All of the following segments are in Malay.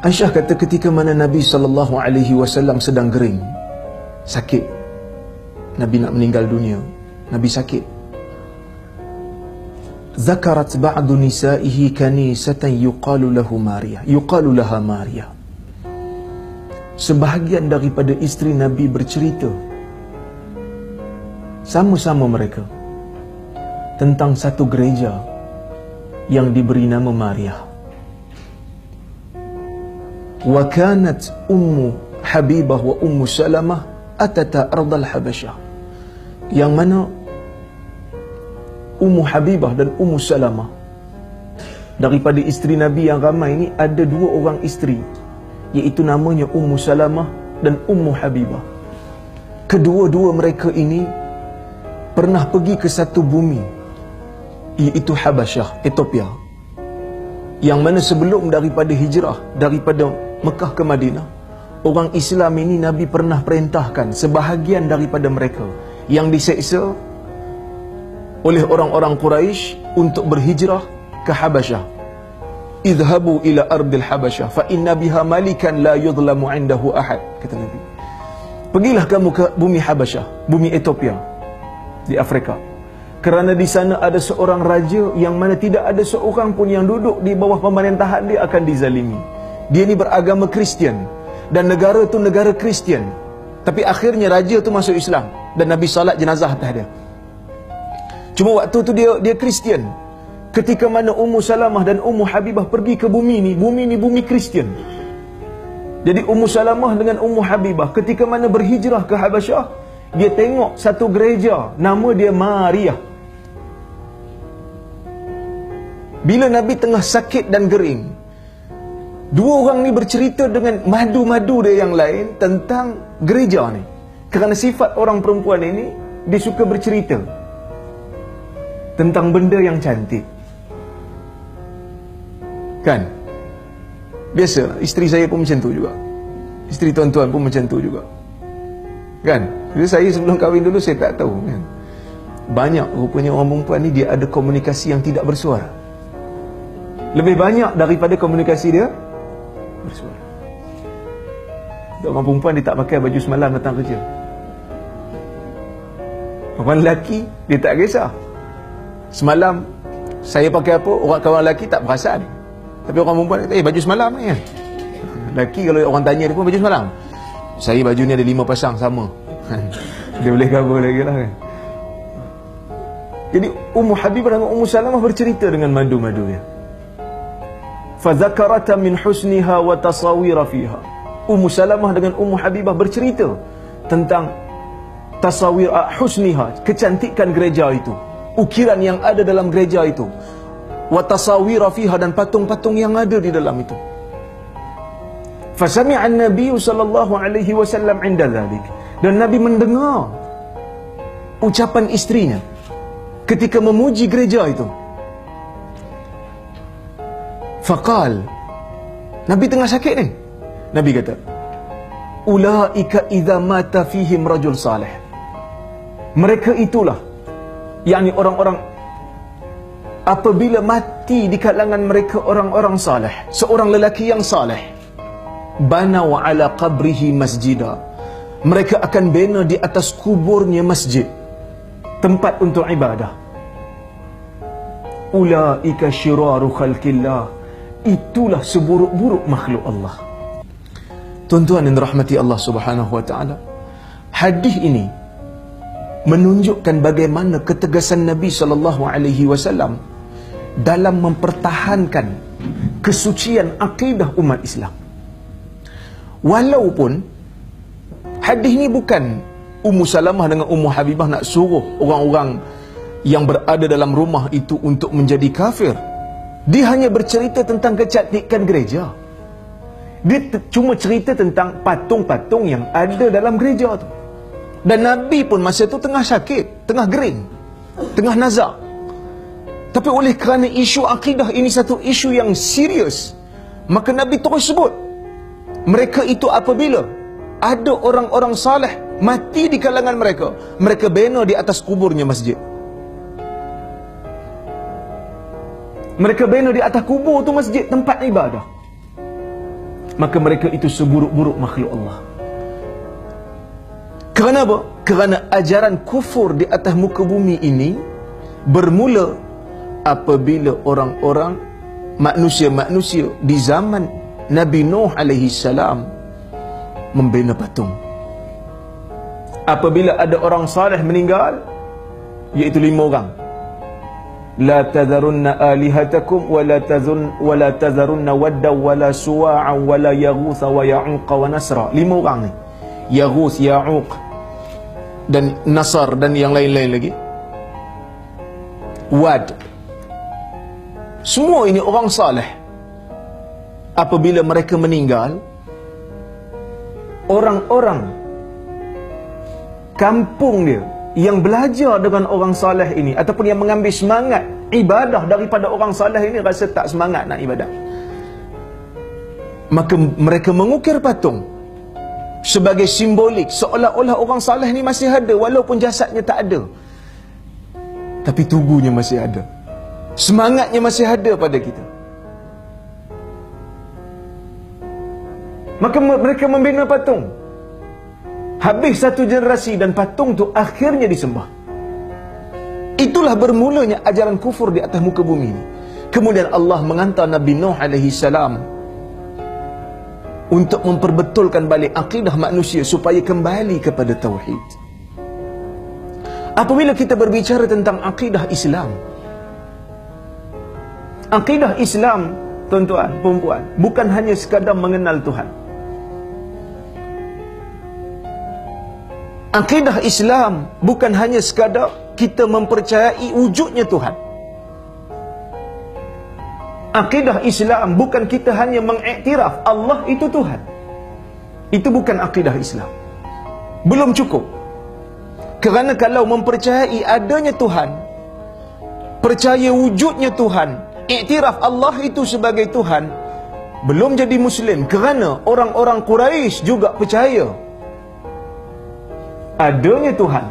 Aisyah kata ketika mana Nabi SAW sedang gering, sakit, Nabi nak meninggal dunia, Nabi sakit. Zakarat ba'du nisaihi kanisatan yuqalu laha Maria. Sebahagian daripada isteri Nabi bercerita sama-sama mereka tentang satu gereja yang diberi nama Maria. Wa kanat Ummu Habibah wa Ummu Salamah atata ardal Habasyah, yang mana Ummu Habibah dan Ummu Salamah, daripada isteri Nabi yang ramai ni ada dua orang isteri, iaitu namanya Ummu Salamah dan Ummu Habibah. Kedua-dua mereka ini pernah pergi ke satu bumi, iaitu Habasyah, Ethiopia, yang mana sebelum daripada hijrah daripada Mekah ke Madinah, orang Islam ini Nabi pernah perintahkan sebahagian daripada mereka yang diseksa oleh orang-orang Quraisy untuk berhijrah ke Habasyah. Idhabu ila ardil Habasyah fa inna biha malikan la yudlamu indahu ahad, kata Nabi. Pergilah kamu ke bumi Habasyah, bumi Ethiopia di Afrika, kerana di sana ada seorang raja yang mana tidak ada seorang pun yang duduk di bawah pemerintahan dia akan dizalimi. Dia ni beragama Kristian dan negara tu negara Kristian, tapi akhirnya raja tu masuk Islam dan Nabi salat jenazah atas dia. Cuma waktu tu dia Kristian. Ketika mana Ummu Salamah dan Ummu Habibah pergi ke bumi ni bumi Kristian. Jadi Ummu Salamah dengan Ummu Habibah ketika mana berhijrah ke Habasyah, dia tengok satu gereja nama dia Maria. Bila Nabi tengah sakit dan gering, dua orang ni bercerita dengan madu-madu dia yang lain tentang gereja ni. Kerana sifat orang perempuan ini, dia suka bercerita tentang benda yang cantik. Kan? Biasa, isteri saya pun macam tu juga. Isteri tuan-tuan pun macam tu juga. Kan? Jadi saya sebelum kahwin dulu, saya tak tahu kan. Banyak rupanya orang perempuan ni dia ada komunikasi yang tidak bersuara. Lebih banyak daripada komunikasi dia bersuara. Orang perempuan dia tak pakai baju semalam datang kerja. Orang lelaki dia tak kisah. Semalam saya pakai apa, orang kawan lelaki tak perasan. Tapi orang perempuan kata, baju semalam ni kan. Lelaki kalau orang tanya dia pun baju semalam. Saya baju ni ada 5 pasang sama. Dia boleh cover lagi lah kan. Jadi Ummu Habibah dan Ummu Salamah bercerita dengan madu-madu dia. Fadzakarata min husniha wa tasawira fiha. Ummu Salamah dengan Ummu Habibah bercerita tentang tasawir husniha, kecantikan gereja itu, ukiran yang ada dalam gereja itu, wa tasawira fiha, dan patung-patung yang ada di dalam itu. Fasami'a an-nabiy sallallahu alaihi wasallam 'inda dhalik, dan Nabi mendengar ucapan istrinya ketika memuji gereja itu. Faqal, Nabi tengah sakit ni, Nabi kata, ulaika idza mata fihim rajul salih. Mereka itulah, yakni orang-orang apabila mati di kalangan mereka orang-orang salih, seorang lelaki yang salih, banau ala qabrihi masjidah, mereka akan bina di atas kuburnya masjid, tempat untuk ibadah. Ulaika syiraru khalqillah, itulah seburuk-buruk makhluk Allah. Tuan-tuan yang dirahmati Allah Subhanahu wa taala, hadis ini menunjukkan bagaimana ketegasan Nabi sallallahu alaihi wasallam dalam mempertahankan kesucian akidah umat Islam. Walaupun hadis ni bukan Ummu Salamah dengan Ummu Habibah nak suruh orang-orang yang berada dalam rumah itu untuk menjadi kafir. Dia hanya bercerita tentang kecantikan gereja. Dia cuma cerita tentang patung-patung yang ada dalam gereja tu. Dan Nabi pun masa tu tengah sakit, tengah gering, tengah nazak. Tapi oleh kerana isu akidah ini satu isu yang serius, maka Nabi terus sebut, mereka itu apabila ada orang-orang saleh mati di kalangan mereka, mereka bina di atas kuburnya masjid. Mereka bina di atas kubur tu masjid, tempat ibadah. maka mereka itu seburuk-buruk makhluk Allah. Kerana apa? Kerana ajaran kufur di atas muka bumi ini bermula apabila orang-orang manusia-manusia di zaman Nabi Nuh alaihi salam membina patung. Apabila ada orang saleh meninggal, iaitu 5 orang, la tadharunna alihatakum wa la tadharunna wadda wa la suwa'a wa la yaghutha wa ya'uqa wa nasra. 5 orang ni, Yaghuth, Ya'uq dan Nasar dan yang lain-lain lagi, Wad. Semua ini orang saleh. Apabila mereka meninggal, orang-orang kampung dia yang belajar dengan orang saleh ini, ataupun yang mengambil semangat ibadah daripada orang saleh ini, rasa tak semangat nak ibadah, maka mereka mengukir patung sebagai simbolik, seolah-olah orang saleh ni masih ada, walaupun jasadnya tak ada, tapi tubuhnya masih ada, semangatnya masih ada pada kita. Maka mereka membina patung. Habis satu generasi dan patung tu akhirnya disembah. Itulah bermulanya ajaran kufur di atas muka bumi ini. Kemudian Allah menghantar Nabi Nuh alaihi salam untuk memperbetulkan balik akidah manusia supaya kembali kepada tauhid. Apabila kita berbicara tentang akidah Islam, akidah Islam, tuan-tuan, puan-puan, bukan hanya sekadar mengenal Tuhan. Akidah Islam bukan hanya sekadar kita mempercayai wujudnya Tuhan. Akidah Islam bukan kita hanya mengiktiraf Allah itu Tuhan. Itu bukan akidah Islam. Belum cukup. Kerana kalau mempercayai adanya Tuhan, percaya wujudnya Tuhan, iktiraf Allah itu sebagai Tuhan, belum jadi Muslim. Kerana orang-orang Quraisy juga percaya adanya Tuhan.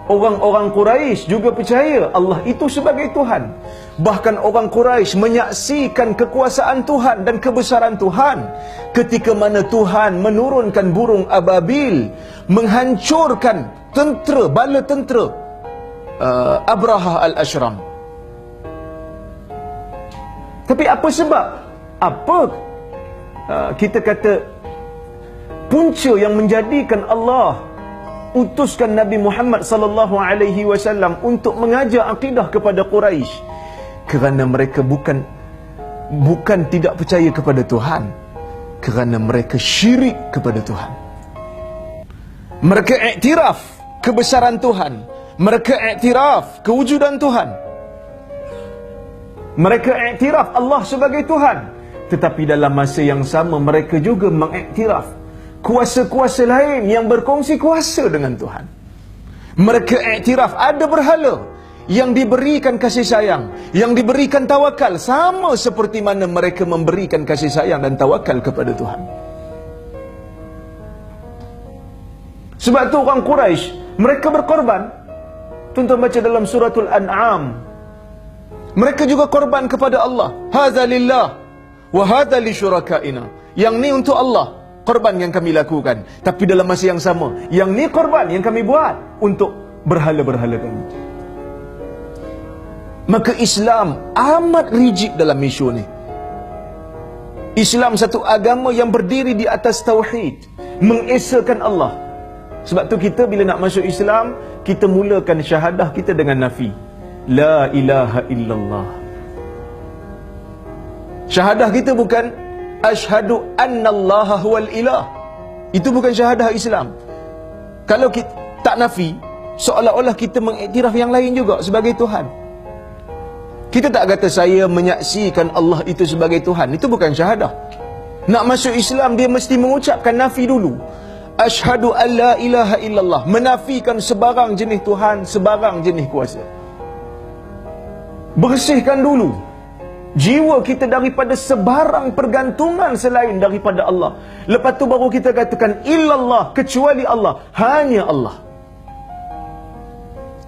Orang-orang Quraisy juga percaya Allah itu sebagai Tuhan. Bahkan orang Quraisy menyaksikan kekuasaan Tuhan dan kebesaran Tuhan ketika mana Tuhan menurunkan burung ababil, menghancurkan tentera, bala tentera Abraha al-Ashram. Tapi apa sebab? Apa kita kata punca yang menjadikan Allah utuskan Nabi Muhammad sallallahu alaihi wasallam untuk mengajar akidah kepada Quraisy? Kerana mereka bukan tidak percaya kepada Tuhan, kerana mereka syirik kepada Tuhan. Mereka iktiraf kebesaran Tuhan, mereka iktiraf kewujudan Tuhan, mereka iktiraf Allah sebagai Tuhan, tetapi dalam masa yang sama mereka juga mengiktiraf kuasa-kuasa lain yang berkongsi kuasa dengan Tuhan. Mereka iktiraf ada berhala yang diberikan kasih sayang, yang diberikan tawakal, sama seperti mana mereka memberikan kasih sayang dan tawakal kepada Tuhan. Sebab tu orang Quraisy, mereka berkorban. Tuan-tuan baca dalam suratul An'am, mereka juga korban kepada Allah. Hadza lillah wa hadza li syurakaina. Yang ni untuk Allah, korban yang kami lakukan. Tapi dalam masa yang sama, yang ni korban yang kami buat untuk berhala-berhala kami. Maka Islam amat rigid dalam isu ni. Islam satu agama yang berdiri di atas tauhid, mengesakan Allah. Sebab tu kita bila nak masuk Islam, kita mulakan syahadah kita dengan nafi. La ilaha illallah. Syahadah kita bukan asyhadu annallaha huwal ilah. Itu bukan syahadah Islam. Kalau kita tak nafi, seolah-olah kita mengiktiraf yang lain juga sebagai Tuhan. Kita tak kata saya menyaksikan Allah itu sebagai Tuhan. Itu bukan syahadah. Nak masuk Islam, dia mesti mengucapkan nafi dulu. Asyhadu an la ilaha illallah. Menafikan sebarang jenis Tuhan, sebarang jenis kuasa. Bersihkan dulu jiwa kita daripada sebarang pergantungan selain daripada Allah. Lepas tu baru kita katakan illallah, kecuali Allah, hanya Allah.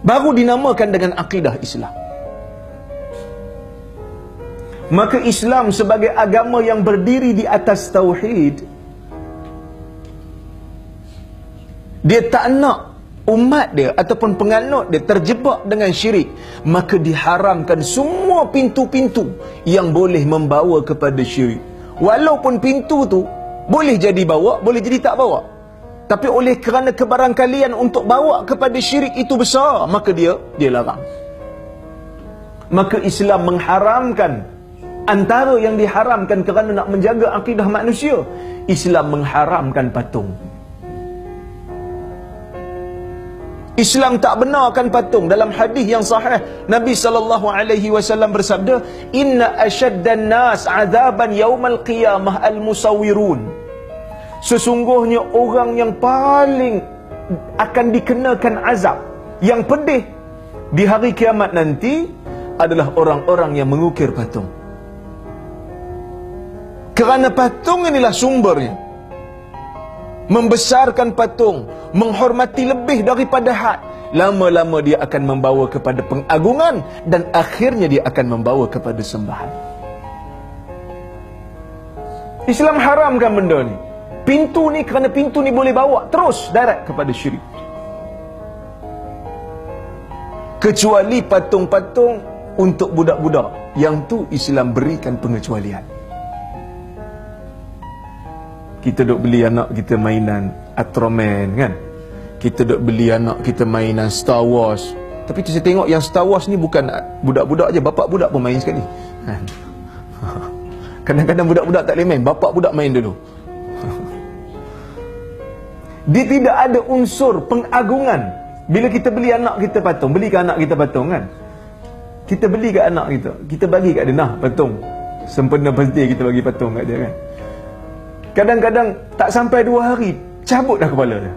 Baru dinamakan dengan akidah Islam. Maka Islam sebagai agama yang berdiri di atas tauhid, dia tak nak umat dia ataupun penganut dia terjebak dengan syirik. Maka diharamkan semua pintu-pintu yang boleh membawa kepada syirik. Walaupun pintu tu boleh jadi bawa, boleh jadi tak bawa, tapi oleh kerana kebarangkalian untuk bawa kepada syirik itu besar, maka dia larang. Maka Islam mengharamkan, antara yang diharamkan kerana nak menjaga akidah manusia, Islam mengharamkan patung. Islam tak benarkan patung. Dalam hadis yang sahih, Nabi SAW bersabda, "Inna ashaddan nas azaban yaumal qiyamah al-musawwirun." Sesungguhnya orang yang paling akan dikenakan azab, yang pedih di hari kiamat nanti adalah orang-orang yang mengukir patung. Kerana patung inilah sumbernya. Membesarkan patung, menghormati lebih daripada had, lama-lama dia akan membawa kepada pengagungan dan akhirnya dia akan membawa kepada sembahan. Islam haramkan benda ni. Pintu ni, kerana pintu ni boleh bawa terus direct kepada syirik. Kecuali patung-patung untuk budak-budak, yang tu Islam berikan pengecualian. Kita duk beli anak kita mainan Ultraman kan, kita duk beli anak kita mainan Star Wars, tapi tu saya tengok yang Star Wars ni bukan budak-budak je, bapak budak pun main sekali kan. Kadang-kadang budak-budak tak boleh main, bapak budak main dulu. Dia tidak ada unsur pengagungan. Bila kita beli anak kita patung, belikan anak kita patung kan, kita beli kat anak kita bagi kat dia, nah patung sempena birthday, kita bagi patung kat dia kan. Kadang-kadang tak sampai 2 hari cabut dah kepala dia,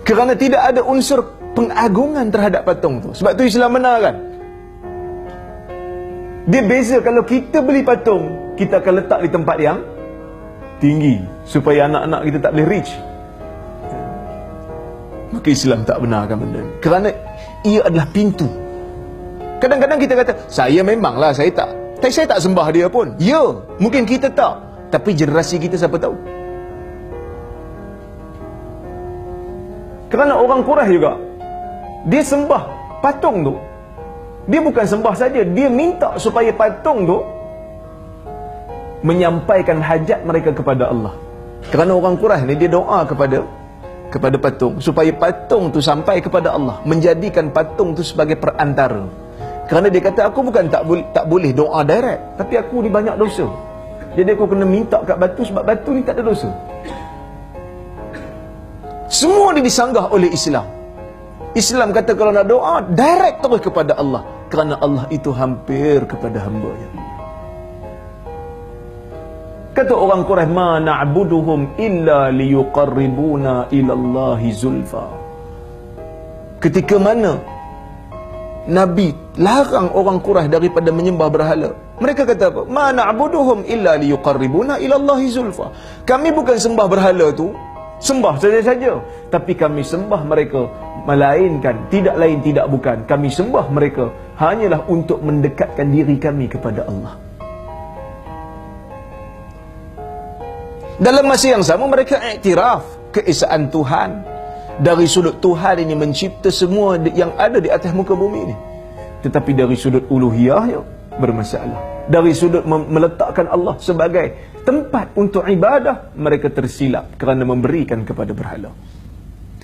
kerana tidak ada unsur pengagungan terhadap patung tu. Sebab tu Islam benarkan. Dia beza, kalau kita beli patung, kita akan letak di tempat yang tinggi supaya anak-anak kita tak boleh reach. Maka Islam tak benarkan benda ni, kerana ia adalah pintu. Kadang-kadang kita kata, saya memanglah saya tak sembah dia pun. Ya, mungkin kita tak, tapi generasi kita siapa tahu. Kerana orang Quraisy juga, dia sembah patung tu. Dia bukan sembah saja, dia minta supaya patung tu menyampaikan hajat mereka kepada Allah. Kerana orang Quraisy ni, dia doa kepada patung supaya patung tu sampai kepada Allah, menjadikan patung tu sebagai perantara. Kerana dia kata, aku bukan tak boleh doa direct, tapi aku ni banyak dosa, jadi aku kena minta kat batu sebab batu ni tak ada dosa. Semua ni disanggah oleh Islam. Islam kata kalau nak doa, direct terus kepada Allah, kerana Allah itu hampir kepada hamba-Nya. Kata orang Quraisy, ma na'buduhum illa liyuqarribuna ilallahi zulfa. Ketika mana Nabi larang orang Quraisy daripada menyembah berhala, mereka kata apa? Ma na'buduhum illa liyuqarribuna ilallahi zulfa. Kami bukan sembah berhala tu sembah saja-saja, tapi kami sembah mereka melainkan, tidak lain tidak bukan, kami sembah mereka hanyalah untuk mendekatkan diri kami kepada Allah. Dalam masa yang sama, mereka iktiraf keesaan Tuhan. Dari sudut Tuhan ini mencipta semua yang ada di atas muka bumi ini, tetapi dari sudut uluhiyahnya bermasalah. Dari sudut meletakkan Allah sebagai tempat untuk ibadah, mereka tersilap kerana memberikan kepada berhala.